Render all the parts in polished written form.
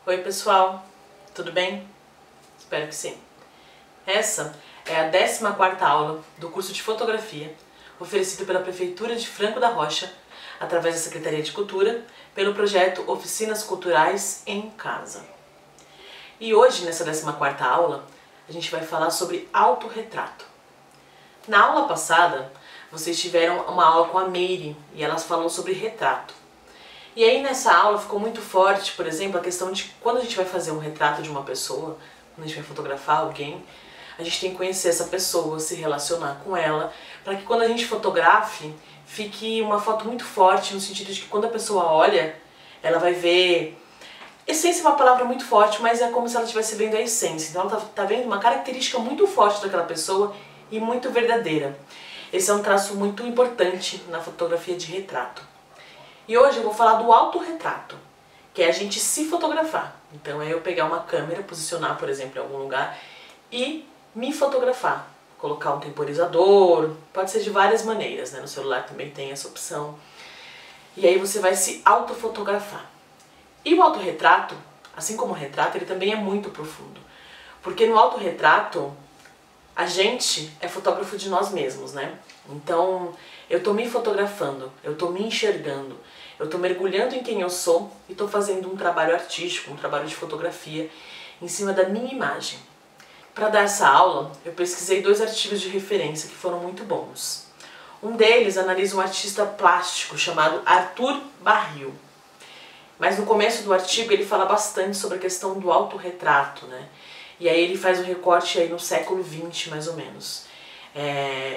Oi pessoal, tudo bem? Espero que sim. Essa é a 14ª aula do curso de fotografia oferecido pela Prefeitura de Franco da Rocha através da Secretaria de Cultura pelo projeto Oficinas Culturais em Casa. E hoje, nessa 14ª aula, a gente vai falar sobre autorretrato. Na aula passada, vocês tiveram uma aula com a Meire e elas falou sobre retrato. E aí nessa aula ficou muito forte, por exemplo, a questão de quando a gente vai fazer um retrato de uma pessoa, quando a gente vai fotografar alguém, a gente tem que conhecer essa pessoa, se relacionar com ela, para que quando a gente fotografe, fique uma foto muito forte, no sentido de que quando a pessoa olha, ela vai ver... Essência é uma palavra muito forte, mas é como se ela estivesse vendo a essência. Então ela tá vendo uma característica muito forte daquela pessoa e muito verdadeira. Esse é um traço muito importante na fotografia de retrato. E hoje eu vou falar do autorretrato, que é a gente se fotografar. Então é eu pegar uma câmera, posicionar, por exemplo, em algum lugar e me fotografar. Colocar um temporizador, pode ser de várias maneiras, né? No celular também tem essa opção. E aí você vai se autofotografar. E o autorretrato, assim como o retrato, ele também é muito profundo. Porque no autorretrato, a gente é fotógrafo de nós mesmos, né? Então, eu tô me fotografando, eu tô me enxergando, eu tô mergulhando em quem eu sou e tô fazendo um trabalho artístico, um trabalho de fotografia em cima da minha imagem. Para dar essa aula, eu pesquisei 2 artigos de referência que foram muito bons. Um deles analisa um artista plástico chamado Arthur Barril. Mas no começo do artigo ele fala bastante sobre a questão do autorretrato, né? E aí ele faz um recorte aí no século XX, mais ou menos.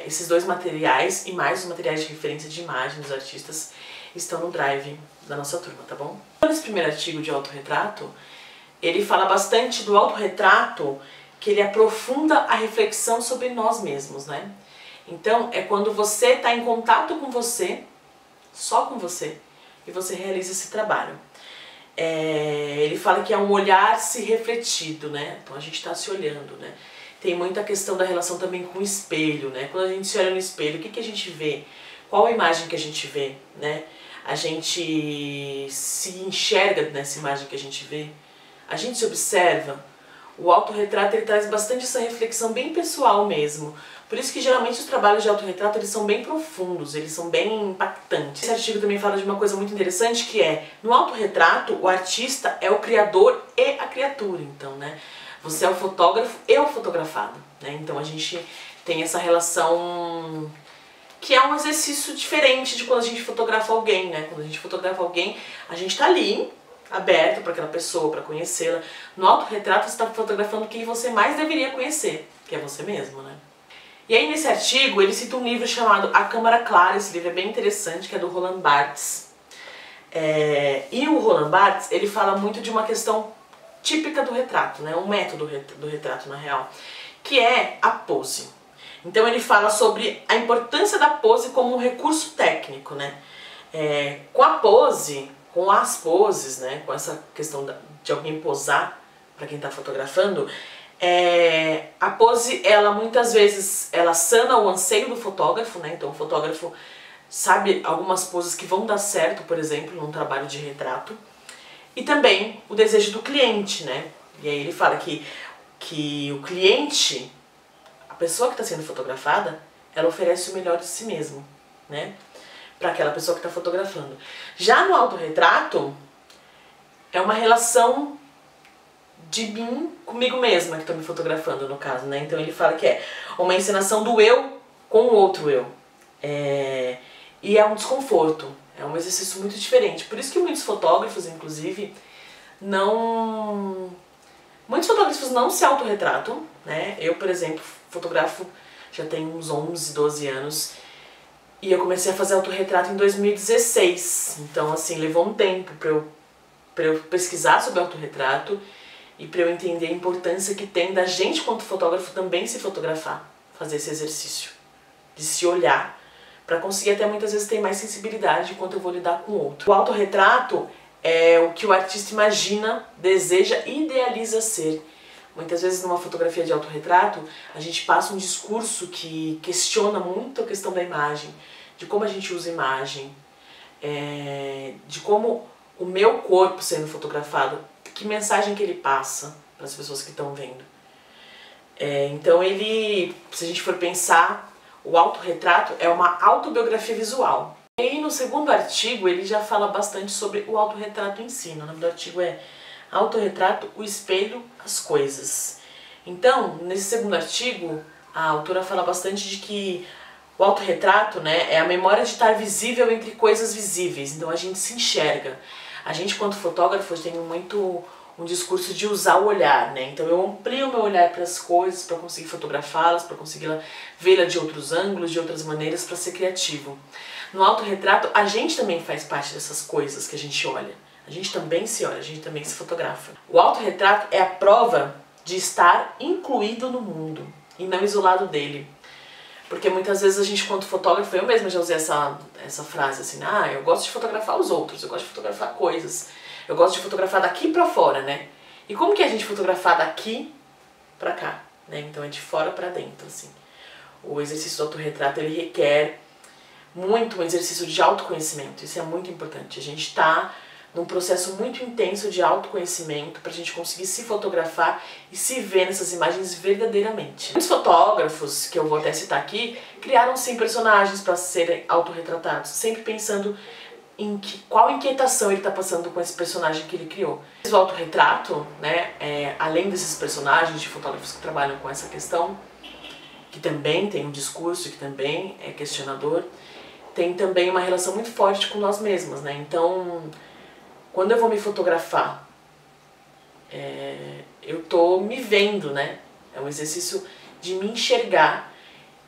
Esses 2 materiais e mais os materiais de referência de imagem dos artistas estão no drive da nossa turma, tá bom? Nesse primeiro artigo de autorretrato, ele fala bastante do autorretrato, que ele aprofunda a reflexão sobre nós mesmos, né? Então é quando você está em contato com você, só com você, e você realiza esse trabalho. Ele fala que é um olhar-se refletido, né? Então a gente está se olhando, né? Tem muita questão da relação também com o espelho, né? Quando a gente se olha no espelho, o que a gente vê? Qual a imagem que a gente vê, né? A gente se enxerga nessa imagem que a gente vê? A gente se observa? O autorretrato ele traz bastante essa reflexão bem pessoal mesmo. Por isso que geralmente os trabalhos de autorretrato eles são bem profundos, eles são bem impactantes. Esse artigo também fala de uma coisa muito interessante que é, no autorretrato, o artista é o criador e a criatura, então, né? Você é o fotógrafo e o fotografado, né? Então a gente tem essa relação que é um exercício diferente de quando a gente fotografa alguém, né? Quando a gente fotografa alguém, a gente tá ali, aberto para aquela pessoa, para conhecê-la. No autorretrato você está fotografando quem você mais deveria conhecer, que é você mesmo, né? E aí nesse artigo ele cita um livro chamado A Câmara Clara, esse livro é bem interessante, que é do Roland Barthes. E o Roland Barthes, ele fala muito de uma questão típica do retrato, né? Um método do retrato na real, que é a pose. Então ele fala sobre a importância da pose como um recurso técnico, né? Com a pose, com as poses, né? Com essa questão de alguém posar para quem está fotografando, a pose, ela muitas vezes, ela sana o anseio do fotógrafo, né? Então o fotógrafo sabe algumas poses que vão dar certo, por exemplo, num trabalho de retrato. E também o desejo do cliente, né? E aí ele fala que o cliente, a pessoa que está sendo fotografada, ela oferece o melhor de si mesmo, né? Para aquela pessoa que está fotografando. Já no autorretrato, é uma relação de mim comigo mesma que estou me fotografando, no caso, né? Então ele fala que é uma encenação do eu com o outro eu. E é um desconforto, é um exercício muito diferente. Por isso que muitos fotógrafos, inclusive, muitos fotógrafos não se autorretratam, né? Eu, por exemplo, fotografo já tem uns 11, 12 anos e eu comecei a fazer autorretrato em 2016. Então, assim, levou um tempo para eu pesquisar sobre autorretrato e para eu entender a importância que tem da gente, quanto fotógrafo, também se fotografar, fazer esse exercício de se olhar, para conseguir até muitas vezes ter mais sensibilidade enquanto eu vou lidar com o outro. O autorretrato é o que o artista imagina, deseja e idealiza ser. Muitas vezes numa fotografia de autorretrato, a gente passa um discurso que questiona muito a questão da imagem, de como a gente usa imagem, de como o meu corpo sendo fotografado, que mensagem que ele passa para as pessoas que estão vendo. Então ele, se a gente for pensar, o autorretrato é uma autobiografia visual. E aí no segundo artigo ele já fala bastante sobre o autorretrato em si. O nome do artigo é Autorretrato, o espelho, as coisas. Então, nesse segundo artigo, a autora fala bastante de que o autorretrato, né, é a memória de estar visível entre coisas visíveis. Então a gente se enxerga. A gente, quanto fotógrafo, tem muito um discurso de usar o olhar, né? Então eu amplio o meu olhar para as coisas, para conseguir fotografá-las, para conseguir vê-la de outros ângulos, de outras maneiras, para ser criativo. No autorretrato, a gente também faz parte dessas coisas que a gente olha. A gente também se olha, a gente também se fotografa. O autorretrato é a prova de estar incluído no mundo e não isolado dele. Porque muitas vezes a gente, quanto fotógrafo, eu mesma já usei essa frase assim, eu gosto de fotografar os outros, eu gosto de fotografar coisas, eu gosto de fotografar daqui pra fora, né? E como que é a gente fotografar daqui pra cá, né? Então é de fora pra dentro, assim. O exercício do autorretrato, ele requer muito um exercício de autoconhecimento, isso é muito importante. A gente tá num processo muito intenso de autoconhecimento para a gente conseguir se fotografar e se ver nessas imagens verdadeiramente. Muitos fotógrafos, que eu vou até citar aqui, criaram sim personagens para serem autorretratados, sempre pensando em qual inquietação ele está passando com esse personagem que ele criou. O autorretrato, né, além desses personagens de fotógrafos que trabalham com essa questão, que também tem um discurso, que também é questionador, tem também uma relação muito forte com nós mesmos, né? Então, quando eu vou me fotografar, eu tô me vendo, né? É um exercício de me enxergar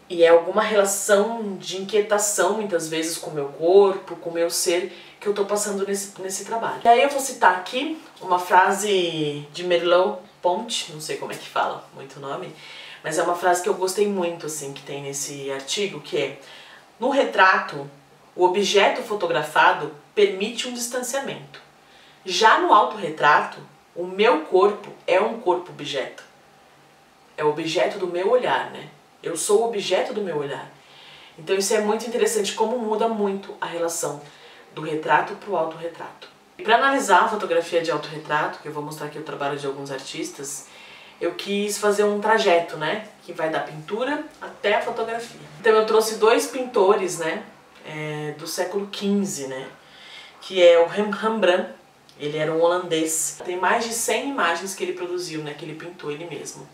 e é alguma relação de inquietação, muitas vezes, com o meu corpo, com o meu ser, que eu tô passando nesse trabalho. E aí eu vou citar aqui uma frase de Merleau-Ponty, não sei como é que fala muito o nome, mas é uma frase que eu gostei muito, assim, que tem nesse artigo, que é: no retrato, o objeto fotografado permite um distanciamento. Já no autorretrato, o meu corpo é um corpo-objeto. É o objeto do meu olhar, né? Eu sou o objeto do meu olhar. Então isso é muito interessante, como muda muito a relação do retrato para o autorretrato. E para analisar a fotografia de autorretrato, que eu vou mostrar aqui o trabalho de alguns artistas, eu quis fazer um trajeto, né? Que vai da pintura até a fotografia. Então eu trouxe dois pintores, né? Do século XV, né? Que é o Rembrandt. Ele era um holandês. Tem mais de 100 imagens que ele produziu, né? Que ele pintou ele mesmo.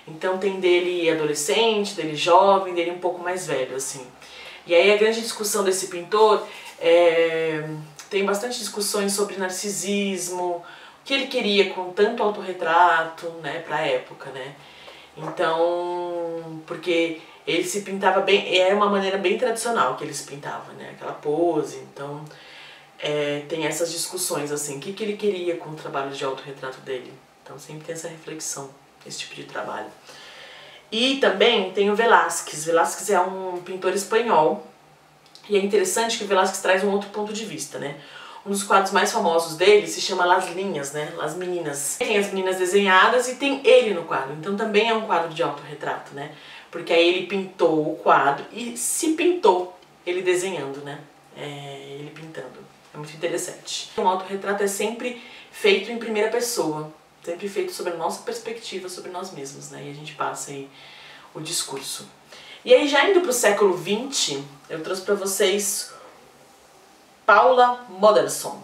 Então tem dele adolescente, dele jovem, dele um pouco mais velho, assim. E aí a grande discussão desse pintor tem bastante discussões sobre narcisismo, o que ele queria com tanto autorretrato, né, pra época, né. Então, porque ele se pintava bem, é uma maneira bem tradicional que ele se pintava, né, aquela pose, então tem essas discussões, assim, o que ele queria com o trabalho de autorretrato dele. Então sempre tem essa reflexão, esse tipo de trabalho. E também tem o Velázquez. Velázquez é um pintor espanhol, e é interessante que o Velázquez traz um outro ponto de vista, né. Um dos quadros mais famosos dele se chama Las Linhas, né, Las Meninas. Tem as meninas desenhadas e tem ele no quadro, então também é um quadro de autorretrato, né, porque aí ele pintou o quadro e se pintou ele desenhando, né, ele pintando. É muito interessante. Um autorretrato é sempre feito em primeira pessoa, sempre feito sobre a nossa perspectiva, sobre nós mesmos, né, e a gente passa aí o discurso. E aí, já indo para o século XX, eu trouxe para vocês Paula Modersohn.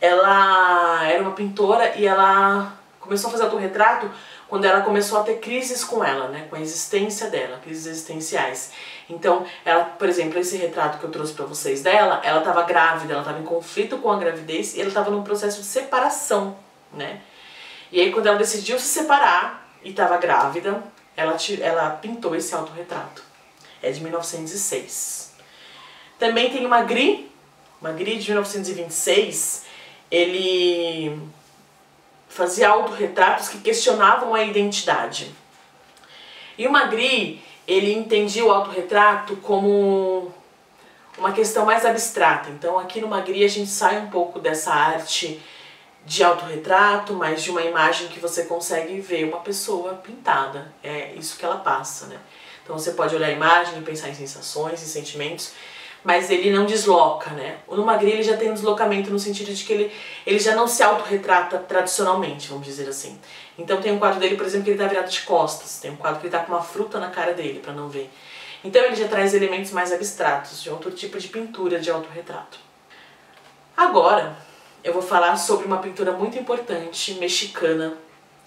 Ela era uma pintora e ela começou a fazer autorretrato quando ela começou a ter crises com ela, né, com a existência dela, crises existenciais. Então, ela, por exemplo, esse retrato que eu trouxe para vocês dela, ela estava grávida, ela estava em conflito com a gravidez e ela estava num processo de separação, né. E aí, quando ela decidiu se separar e estava grávida, ela pintou esse autorretrato. É de 1906. Também tem o Magritte de 1926, ele fazia autorretratos que questionavam a identidade. E o Magritte, ele entendia o autorretrato como uma questão mais abstrata. Então aqui no Magritte a gente sai um pouco dessa arte de autorretrato, mas de uma imagem que você consegue ver uma pessoa pintada. É isso que ela passa, né? Então você pode olhar a imagem e pensar em sensações e sentimentos, mas ele não desloca, né? O no Magritte ele já tem um deslocamento no sentido de que ele já não se autorretrata tradicionalmente, vamos dizer assim. Então tem um quadro dele, por exemplo, que ele tá virado de costas, tem um quadro que ele tá com uma fruta na cara dele, pra não ver. Então ele já traz elementos mais abstratos, de outro tipo de pintura de autorretrato. Agora, eu vou falar sobre uma pintura muito importante, mexicana,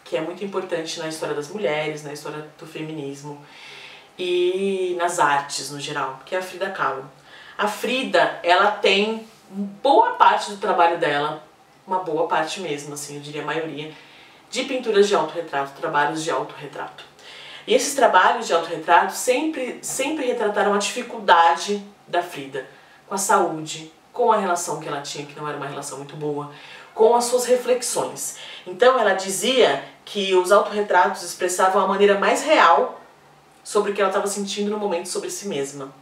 que é muito importante na história das mulheres, na história do feminismo e nas artes no geral, que é a Frida Kahlo. A Frida, ela tem boa parte do trabalho dela, uma boa parte mesmo, assim, eu diria a maioria, de pinturas de autorretrato, trabalhos de autorretrato. E esses trabalhos de autorretrato sempre retrataram a dificuldade da Frida com a saúde, com a relação que ela tinha, que não era uma relação muito boa, com as suas reflexões. Então ela dizia que os autorretratos expressavam a maneira mais real sobre o que ela estava sentindo no momento sobre si mesma.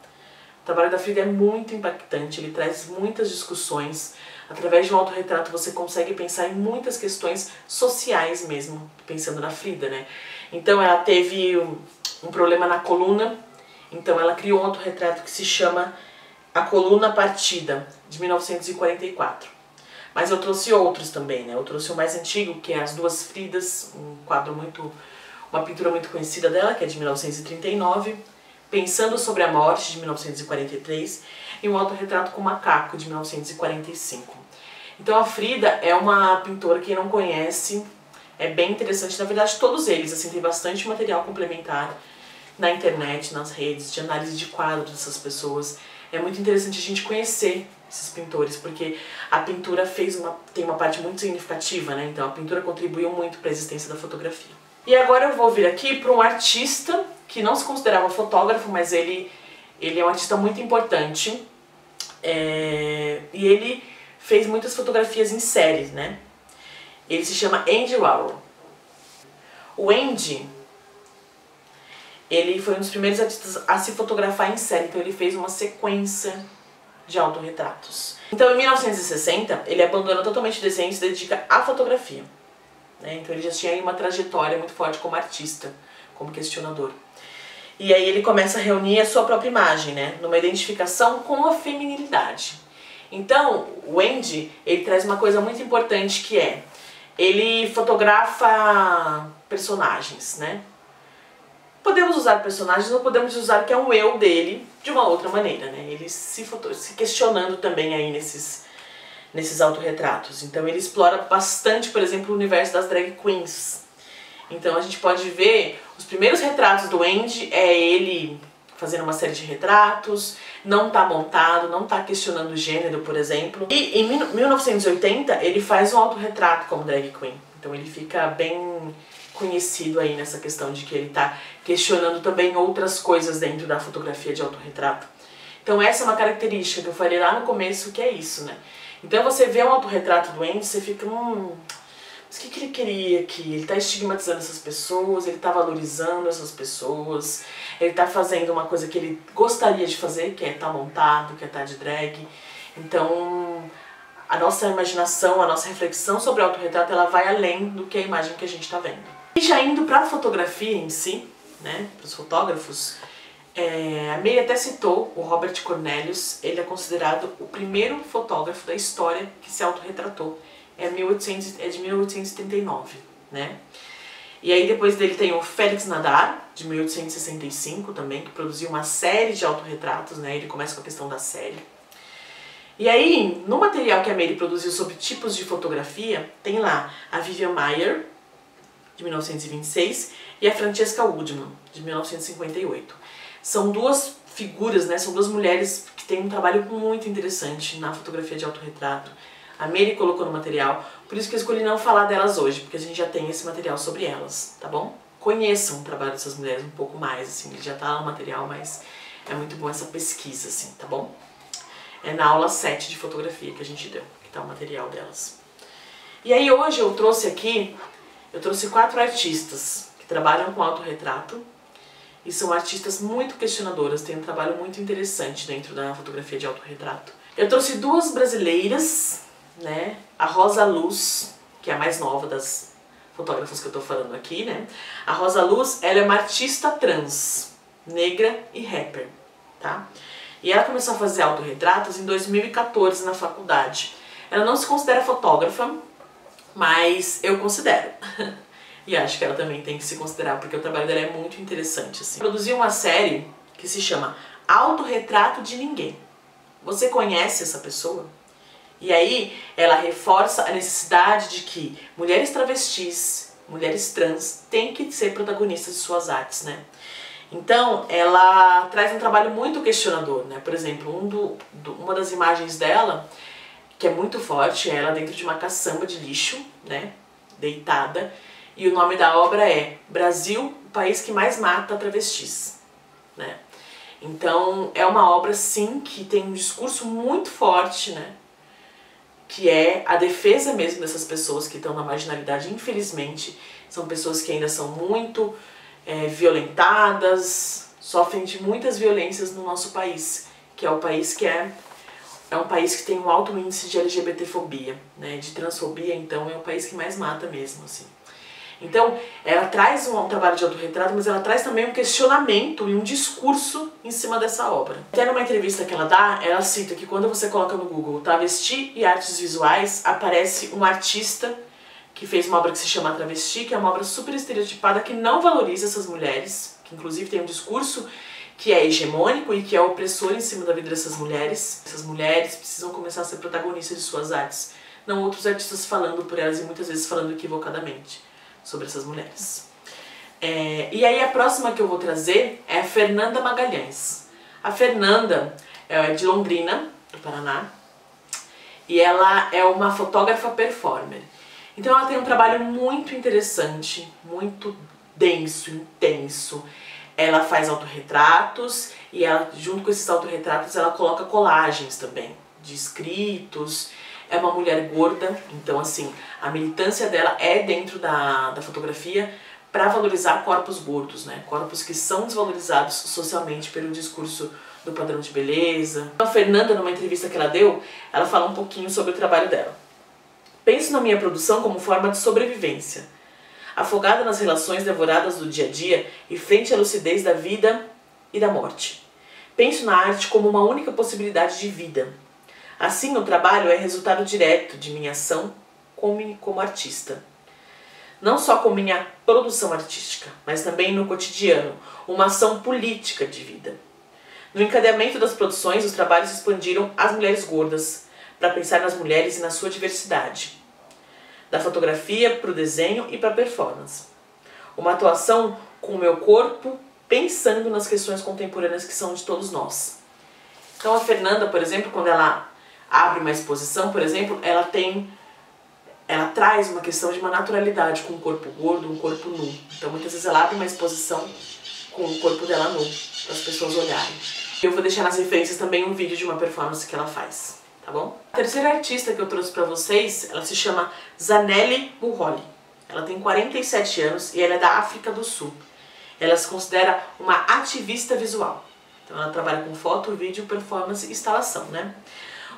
O trabalho da Frida é muito impactante, ele traz muitas discussões. Através de um autorretrato você consegue pensar em muitas questões sociais mesmo, pensando na Frida, né? Então ela teve um problema na coluna, então ela criou um autorretrato que se chama A Coluna Partida, de 1944. Mas eu trouxe outros também, né? Eu trouxe o mais antigo, que é As Duas Fridas, uma pintura muito conhecida dela, que é de 1939, Pensando sobre a Morte, de 1943, e um autorretrato com macaco, de 1945. Então a Frida é uma pintora, quem não conhece, é bem interessante. Na verdade, todos eles, assim, tem bastante material complementar na internet, nas redes, de análise de quadros dessas pessoas. É muito interessante a gente conhecer esses pintores, porque a pintura tem uma parte muito significativa, né? Então a pintura contribuiu muito para a existência da fotografia. E agora eu vou vir aqui para um artista que não se considerava fotógrafo, mas ele é um artista muito importante. E ele fez muitas fotografias em séries, né? Ele se chama Andy Warhol. O Andy, ele foi um dos primeiros artistas a se fotografar em série, então ele fez uma sequência de autorretratos. Então em 1960 ele abandona totalmente o desenho e se dedica à fotografia, né? Então ele já tinha aí uma trajetória muito forte como artista, como questionador. E aí ele começa a reunir a sua própria imagem, né? Numa identificação com a feminilidade. Então o Andy, ele traz uma coisa muito importante que é, ele fotografa personagens, né? Podemos usar personagens ou podemos usar que é um eu dele de uma outra maneira, né? Ele se questionando também aí nesses autorretratos. Então ele explora bastante, por exemplo, o universo das drag queens. Então a gente pode ver, os primeiros retratos do Andy é ele fazendo uma série de retratos, não tá montado, não tá questionando o gênero, por exemplo. E em 1980 ele faz um autorretrato como drag queen. Então ele fica bem conhecido aí nessa questão de que ele tá questionando também outras coisas dentro da fotografia de autorretrato. Então essa é uma característica que eu falei lá no começo, que é isso, né? Então você vê um autorretrato do Andy, você fica, mas o que ele queria aqui? Ele tá estigmatizando essas pessoas, ele tá valorizando essas pessoas, ele tá fazendo uma coisa que ele gostaria de fazer, que é estar montado, que é estar de drag. Então a nossa imaginação, a nossa reflexão sobre o autorretrato, ela vai além do que a imagem que a gente tá vendo. E já indo para a fotografia em si, né, para os fotógrafos, a May até citou o Robert Cornelius. Ele é considerado o primeiro fotógrafo da história que se autorretratou. É de 1839, né? E aí depois dele tem o Félix Nadar, de 1865 também, que produziu uma série de autorretratos, né? Ele começa com a questão da série. E aí, no material que a May produziu sobre tipos de fotografia, tem lá a Vivian Maier, de 1926, e a Francesca Woodman, de 1958. São duas figuras, né? São duas mulheres que têm um trabalho muito interessante na fotografia de autorretrato. A Mary colocou no material, por isso que eu escolhi não falar delas hoje, porque a gente já tem esse material sobre elas, tá bom? Conheçam o trabalho dessas mulheres um pouco mais, assim, já tá lá o material, mas é muito bom essa pesquisa, assim, tá bom? É na aula 7 de fotografia que a gente deu, que tá o material delas. E aí hoje eu trouxe 4 artistas que trabalham com autorretrato e são artistas muito questionadoras, têm um trabalho muito interessante dentro da fotografia de autorretrato. Eu trouxe 2 brasileiras, né? A Rosa Luz, que é a mais nova das fotógrafas que eu tô falando aqui, né? A Rosa Luz, ela é uma artista trans, negra e rapper, tá? E ela começou a fazer autorretratos em 2014 na faculdade. Ela não se considera fotógrafa, mas eu considero. E acho que ela também tem que se considerar, porque o trabalho dela é muito interessante, assim. Produziu uma série que se chama Autorretrato de Ninguém. Você conhece essa pessoa? E aí ela reforça a necessidade de que mulheres travestis, mulheres trans, têm que ser protagonistas de suas artes, né? Então ela traz um trabalho muito questionador, né? Por exemplo, uma das imagens dela, que é muito forte, é ela dentro de uma caçamba de lixo, né? Deitada. E o nome da obra é Brasil, o país que mais mata travestis, né? Então é uma obra, sim, que tem um discurso muito forte, né? Que é a defesa mesmo dessas pessoas que estão na marginalidade, infelizmente. São pessoas que ainda são muito violentadas, sofrem de muitas violências no nosso país, que é o país que é um país que tem um alto índice de LGBTfobia, né? De transfobia, então é o país que mais mata mesmo, assim. Então, ela traz um trabalho de autorretrato, mas ela traz também um questionamento e um discurso em cima dessa obra. Até numa entrevista que ela dá, ela cita que quando você coloca no Google travesti e artes visuais, aparece um artista que fez uma obra que se chama Travesti, que é uma obra super estereotipada, que não valoriza essas mulheres, que inclusive tem um discurso que é hegemônico e que é opressor em cima da vida dessas mulheres. Essas mulheres precisam começar a ser protagonistas de suas artes, não outros artistas falando por elas e muitas vezes falando equivocadamente sobre essas mulheres. E aí a próxima que eu vou trazer é a Fernanda Magalhães. A Fernanda é de Londrina, do Paraná, e ela é uma fotógrafa performer. Então ela tem um trabalho muito interessante, muito denso, intenso. Ela faz autorretratos e ela, junto com esses autorretratos, ela coloca colagens também, de escritos. É uma mulher gorda, então assim, a militância dela é dentro da fotografia para valorizar corpos gordos, né? Corpos que são desvalorizados socialmente pelo discurso do padrão de beleza. A Fernanda, numa entrevista que ela deu, ela fala um pouquinho sobre o trabalho dela. Penso na minha produção como forma de sobrevivência, afogada nas relações devoradas do dia a dia e frente à lucidez da vida e da morte. Penso na arte como uma única possibilidade de vida. Assim, o trabalho é resultado direto de minha ação como artista. Não só com minha produção artística, mas também no cotidiano, uma ação política de vida. No encadeamento das produções, os trabalhos expandiram as mulheres gordas, para pensar nas mulheres e na sua diversidade. Da fotografia para o desenho e para a performance. Uma atuação com o meu corpo, pensando nas questões contemporâneas que são de todos nós. Então a Fernanda, por exemplo, quando ela abre uma exposição, por exemplo, ela traz uma questão de uma naturalidade com um corpo gordo, um corpo nu. Então muitas vezes ela abre uma exposição com o corpo dela nu, para as pessoas olharem. Eu vou deixar nas referências também um vídeo de uma performance que ela faz, tá bom? A terceira artista que eu trouxe para vocês, ela se chama Zanele Muholi. Ela tem 47 anos e ela é da África do Sul. Ela se considera uma ativista visual. Então ela trabalha com foto, vídeo, performance e instalação, né?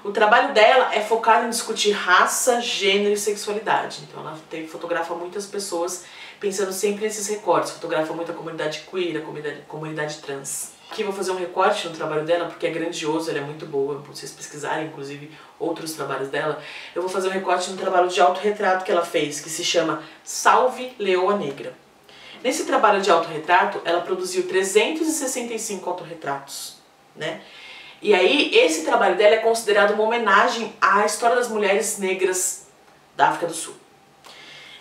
O trabalho dela é focado em discutir raça, gênero e sexualidade. Então ela fotografa muitas pessoas pensando sempre nesses recortes. Fotografa muito a comunidade queer, a comunidade trans. Aqui eu vou fazer um recorte no trabalho dela porque é grandioso, ela é muito boa. Pra vocês pesquisarem, inclusive, outros trabalhos dela. Eu vou fazer um recorte no trabalho de autorretrato que ela fez, que se chama Salve Leoa Negra. Nesse trabalho de autorretrato, ela produziu 365 autorretratos, né? E aí, esse trabalho dela é considerado uma homenagem à história das mulheres negras da África do Sul.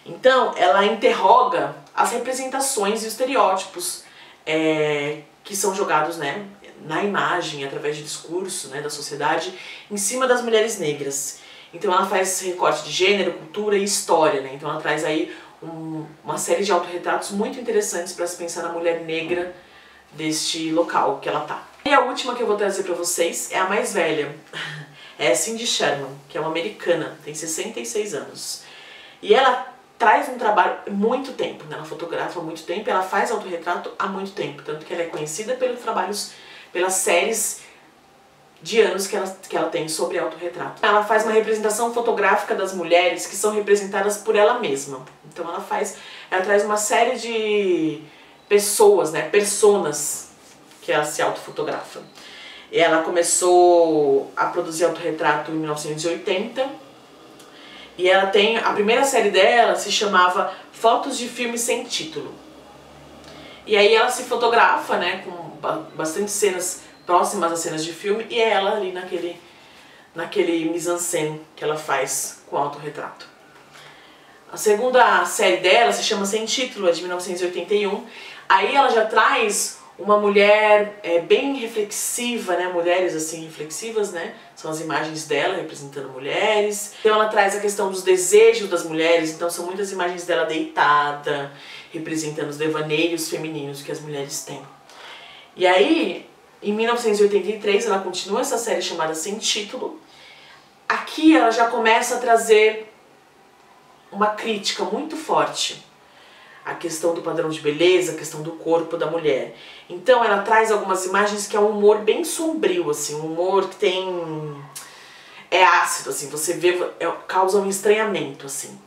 Então, ela interroga as representações e os estereótipos que são jogados, né, na imagem, através de discurso, né, da sociedade, em cima das mulheres negras. Então ela faz esse recorte de gênero, cultura e história, né? Então ela traz aí uma série de autorretratos muito interessantes para se pensar na mulher negra deste local que ela tá. E a última que eu vou trazer para vocês é a mais velha. É a Cindy Sherman, que é uma americana, tem 66 anos. E ela traz um trabalho há muito tempo, né? Ela fotografa há muito tempo, ela faz autorretrato há muito tempo. Tanto que ela é conhecida pelos trabalhos, pelas séries de anos que ela tem sobre autorretrato. Ela faz uma representação fotográfica das mulheres que são representadas por ela mesma. Então ela traz uma série de pessoas, né, personas, que ela se autofotografa. Ela começou a produzir autorretrato em 1980 e ela tem, a primeira série dela se chamava Fotos de Filme Sem Título. E aí ela se fotografa, né, com bastante cenas próximas às cenas de filme, e é ela ali naquele mise-en-scène que ela faz com o autorretrato. A segunda série dela se chama Sem Título, é de 1981. Aí ela já traz uma mulher bem reflexiva, né? Mulheres assim reflexivas, né? São as imagens dela representando mulheres. Então ela traz a questão dos desejos das mulheres, então são muitas imagens dela deitada, representando os devaneios femininos que as mulheres têm. E aí, em 1983, ela continua essa série chamada Sem Título. Aqui ela já começa a trazer uma crítica muito forte à questão do padrão de beleza, a questão do corpo da mulher. Então ela traz algumas imagens que é um humor bem sombrio, assim, um humor que tem... é ácido, assim, você vê, causa um estranhamento, assim,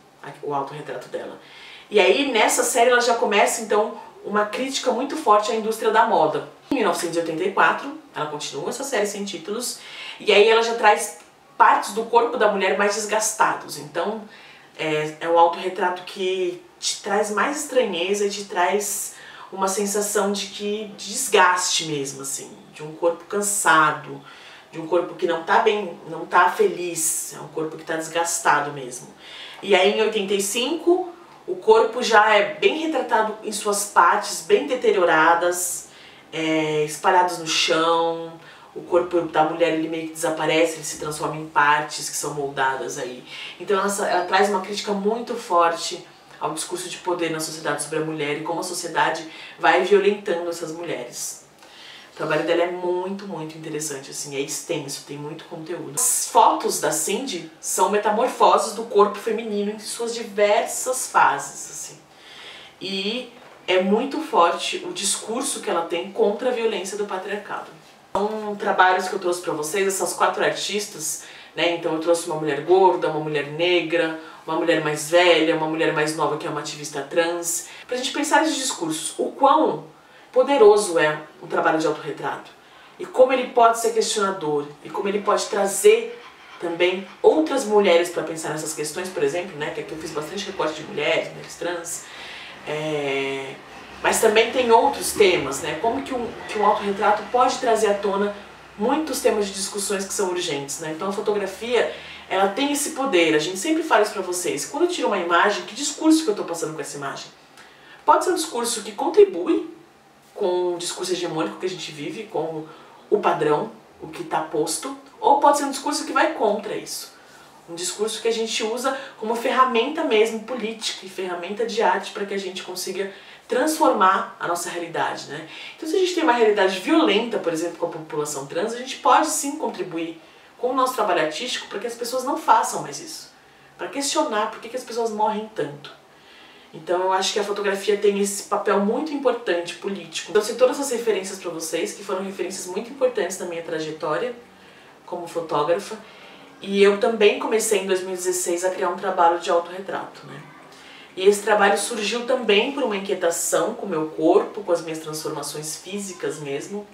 o autorretrato dela. E aí nessa série ela já começa então uma crítica muito forte à indústria da moda. Em 1984, ela continua essa série Sem Títulos, e aí ela já traz partes do corpo da mulher mais desgastados. Então é um autorretrato que te traz mais estranheza e te traz uma sensação de desgaste mesmo, assim, de um corpo cansado, de um corpo que não tá bem, não tá feliz, é um corpo que tá desgastado mesmo. E aí em 85, o corpo já é bem retratado em suas partes bem deterioradas, espalhados no chão. O corpo da mulher ele meio que desaparece, ele se transforma em partes que são moldadas aí. Então ela traz uma crítica muito forte ao discurso de poder na sociedade sobre a mulher e como a sociedade vai violentando essas mulheres. O trabalho dela é muito, muito interessante, assim, é extenso, tem muito conteúdo. As fotos da Cindy são metamorfoses do corpo feminino em suas diversas fases, assim. E é muito forte o discurso que ela tem contra a violência do patriarcado. São trabalhos que eu trouxe para vocês, essas 4 artistas, né? Então eu trouxe uma mulher gorda, uma mulher negra, uma mulher mais velha, uma mulher mais nova que é uma ativista trans, pra gente pensar esses discursos, o quão poderoso é um trabalho de autorretrato e como ele pode ser questionador e como ele pode trazer também outras mulheres para pensar nessas questões, por exemplo, né? Que aqui eu fiz bastante recorte de mulheres trans, mas também tem outros temas, né? Como que um autorretrato pode trazer à tona muitos temas de discussões que são urgentes, né? Então a fotografia, ela tem esse poder. A gente sempre fala isso pra vocês. Quando eu tiro uma imagem, que discurso que eu tô passando com essa imagem? Pode ser um discurso que contribui com o discurso hegemônico que a gente vive, com o padrão, o que está posto, ou pode ser um discurso que vai contra isso. Um discurso que a gente usa como ferramenta mesmo política e ferramenta de arte para que a gente consiga transformar a nossa realidade, né? Então se a gente tem uma realidade violenta, por exemplo, com a população trans, a gente pode sim contribuir com o nosso trabalho artístico para que as pessoas não façam mais isso. Para questionar por que as pessoas morrem tanto. Então eu acho que a fotografia tem esse papel muito importante, político. Eu sei todas essas referências para vocês, que foram referências muito importantes na minha trajetória como fotógrafa. E eu também comecei em 2016 a criar um trabalho de autorretrato, né? E esse trabalho surgiu também por uma inquietação com o meu corpo, com as minhas transformações físicas mesmo,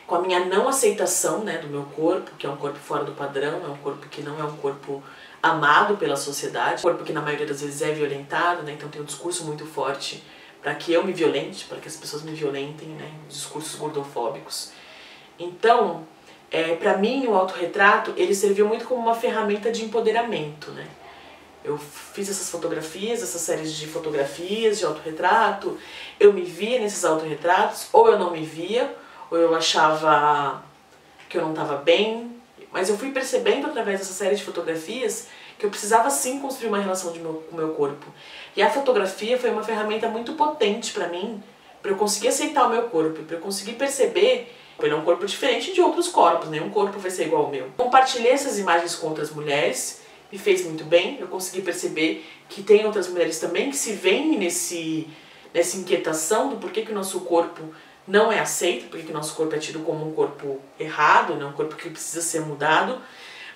com a minha não aceitação, né, do meu corpo, que é um corpo fora do padrão, é um corpo que não é um corpo amado pela sociedade, um corpo que na maioria das vezes é violentado, né, então tem um discurso muito forte para que eu me violente, para que as pessoas me violentem, né, discursos gordofóbicos. Então, para mim o autorretrato ele serviu muito como uma ferramenta de empoderamento, né. Eu fiz essas fotografias, essas séries de fotografias, de autorretrato, eu me via nesses autorretratos, ou eu não me via, ou eu achava que eu não estava bem, mas eu fui percebendo através dessa série de fotografias que eu precisava sim construir uma relação com o meu corpo. E a fotografia foi uma ferramenta muito potente para mim, para eu conseguir aceitar o meu corpo, para eu conseguir perceber que ele é um corpo diferente de outros corpos, nenhum corpo vai ser igual ao meu. Compartilhei essas imagens com outras mulheres, me fez muito bem, eu consegui perceber que tem outras mulheres também que se veem nessa inquietação do porquê que o nosso corpo não é aceito, porque o nosso corpo é tido como um corpo errado, né? Um corpo que precisa ser mudado,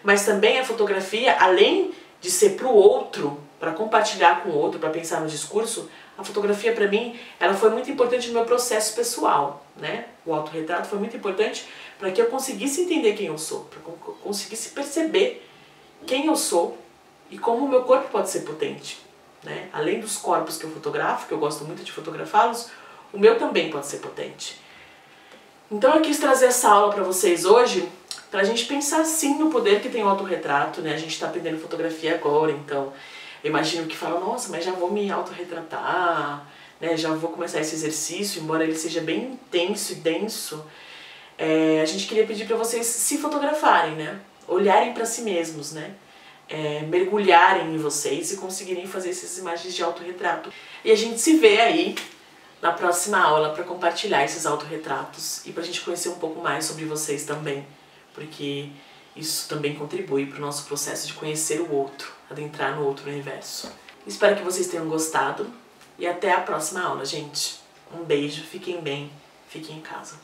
mas também a fotografia, além de ser para o outro, para compartilhar com o outro, para pensar no discurso, a fotografia para mim, ela foi muito importante no meu processo pessoal, né? O autorretrato foi muito importante para que eu conseguisse entender quem eu sou, para que eu conseguisse perceber quem eu sou e como o meu corpo pode ser potente, né? Além dos corpos que eu fotografo, que eu gosto muito de fotografá-los, o meu também pode ser potente. Então eu quis trazer essa aula para vocês hoje, para a gente pensar sim no poder que tem o autorretrato, né? A gente está aprendendo fotografia agora, então eu imagino que fala, nossa, mas já vou me autorretratar, né? Já vou começar esse exercício, embora ele seja bem intenso e denso. A gente queria pedir para vocês se fotografarem, né? Olharem para si mesmos, né? Mergulharem em vocês e conseguirem fazer essas imagens de autorretrato. E a gente se vê aí na próxima aula para compartilhar esses autorretratos e para a gente conhecer um pouco mais sobre vocês também, porque isso também contribui para o nosso processo de conhecer o outro, adentrar no outro universo. Espero que vocês tenham gostado e até a próxima aula, gente. Um beijo, fiquem bem, fiquem em casa.